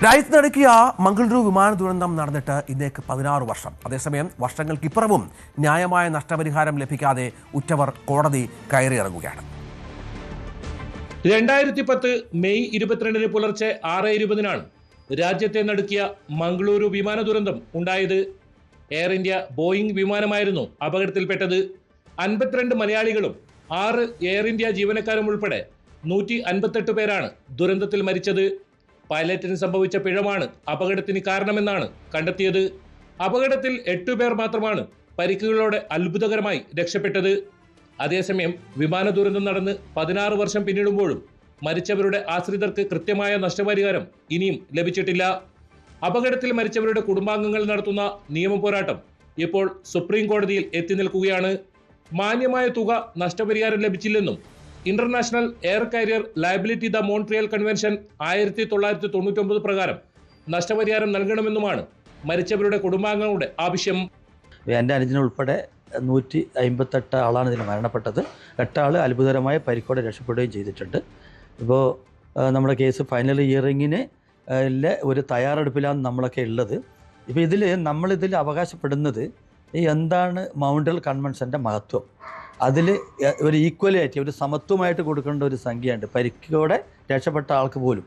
രാജ്യത്ത് നടക്കിയ മംഗളൂരു വിമാന ദുരന്തം നടന്നിട്ട് ഇന്നേക്ക് 16 വർഷം. അതേസമയം വർഷങ്ങൾക്കിപ്പുറവും ന്യായമായ നഷ്ടപരിഹാരം ലഭിക്കാതെ ഉറ്റവർ കോടതി കയറിയിറങ്ങുകയാണ്. 2010 മെയ് 22 പുലർച്ചെ 6:20 രാജ്യത്തെ നടുക്കിയ മംഗളൂരു വിമാന ദുരന്തം ഉണ്ടായത്. എയർ ഇന്ത്യ ബോയിംഗ് വിമാനമായിരുന്നു അപകടത്തിൽപ്പെട്ടത്. 52 മലയാളികളും 6 എയർ ഇന്ത്യ ജീവനക്കാരും ഉൾപ്പെടെ 158 പേരാണ് ദുരന്തത്തിൽ മരിച്ചത്. പൈലറ്റിന് സംഭവിച്ച പിഴവാണ് അപകടത്തിന് കാരണമെന്നാണ് കണ്ടെത്തിയത്. അപകടത്തിൽ 8 പേർ മാത്രമാണ് പരിക്കുകളോടെ അത്ഭുതകരമായി രക്ഷപ്പെട്ടത്. അതേസമയം വിമാന ദുരന്തം നടന്ന് 16 വർഷം പിന്നിടുമ്പോഴും മരിച്ചവരുടെ ആശ്രിതർക്ക് കൃത്യമായ നഷ്ടപരിഹാരം ഇനിയും ലഭിച്ചിട്ടില്ല. അപകടത്തിൽ മരിച്ചവരുടെ കുടുംബാംഗങ്ങൾ നടത്തുന്ന നിയമ പോരാട്ടം ഇപ്പോൾ സുപ്രീം കോടതിയിൽ എത്തി നിൽക്കുകയാണ്. മാന്യമായ തുക നഷ്ടപരിഹാരം ലഭിച്ചില്ലെന്നും international air carrier liability the Montreal convention 1999 പ്രകാരം നഷ്ടപരിഹാരം നൽകണമെന്നുമാണ് മരിച്ചവരുടെ കുടുംബാംഗങ്ങളുടെ ആവശ്യം. എൻ്റെ അനുജനുൾപ്പെടെ 158 ആളാണ് ഇതിൽ മരണപ്പെട്ടത്. 8 ആൾ അത്ഭുതകരമായ പരിക്കോടെ രക്ഷപ്പെടുകയും ചെയ്തിട്ടുണ്ട്. ഇപ്പോൾ നമ്മുടെ കേസ് ഫൈനൽ ഹിയറിങ്ങിന് ഒരു തയ്യാറെടുപ്പിലാണ് നമ്മളൊക്കെ ഉള്ളത്. ഇപ്പോൾ നമ്മളിതിൽ അവകാശപ്പെടുന്നത് എന്താണ് മൗണ്ട്രിയൽ കൺവെൻഷൻ്റെ മഹത്വം. അതിൽ ഒരു ഈക്വലായിട്ട് ഒരു സമത്വമായിട്ട് കൊടുക്കേണ്ട ഒരു സംഖ്യയുണ്ട്. പരിക്കോടെ രക്ഷപ്പെട്ട ആൾക്ക് പോലും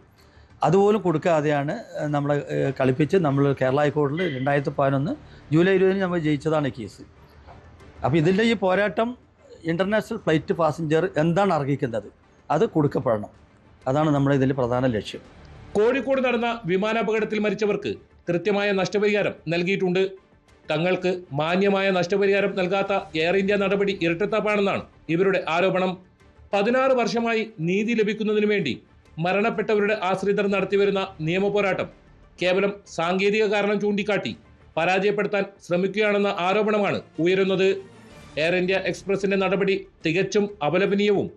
അതുപോലും കൊടുക്കാതെയാണ് നമ്മളെ കളിപ്പിച്ച് നമ്മൾ കേരള ഹൈക്കോടതിയിൽ 2011 ജൂലൈ 20 നമ്മൾ ജയിച്ചതാണ് കേസ്. അപ്പോൾ ഇതിൻ്റെ ഈ പോരാട്ടം ഇൻ്റർനാഷണൽ ഫ്ലൈറ്റ് പാസഞ്ചർ എന്താണ് അർഹിക്കുന്നത് അത് കൊടുക്കപ്പെടണം. അതാണ് നമ്മുടെ ഇതിൽ പ്രധാന ലക്ഷ്യം. കോഴിക്കോട് നടന്ന വിമാനാപകടത്തിൽ മരിച്ചവർക്ക് കൃത്യമായ നഷ്ടപരിഹാരം നൽകിയിട്ടുണ്ട്. തങ്ങൾക്ക് മാന്യമായ നഷ്ടപരിഹാരം നൽകാത്ത എയർ ഇന്ത്യ നടപടി ഇരട്ടത്താപ്പാണെന്നാണ് ഇവരുടെ ആരോപണം. 16 വർഷമായി നീതി ലഭിക്കുന്നതിനു വേണ്ടി മരണപ്പെട്ടവരുടെ ആശ്രിതർ നടത്തിവരുന്ന നിയമ പോരാട്ടം കേവലം സാങ്കേതിക കാരണം ചൂണ്ടിക്കാട്ടി പരാജയപ്പെടുത്താൻ ശ്രമിക്കുകയാണെന്ന ആരോപണമാണ് ഉയരുന്നത്. എയർ ഇന്ത്യ എക്സ്പ്രസിന്റെ നടപടി തികച്ചും അപലപനീയവും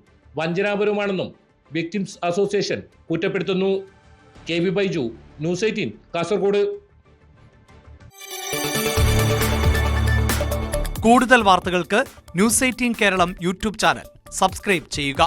വഞ്ചനാപരവുമാണെന്നും വിക്ടിംസ് അസോസിയേഷൻ കുറ്റപ്പെടുത്തുന്നു. KV Baiju, news 18, Kasaragod. കൂടുതൽ വാർത്തകൾക്ക് news 18 Keralam YouTube channel subscribe ചെയ്യുക.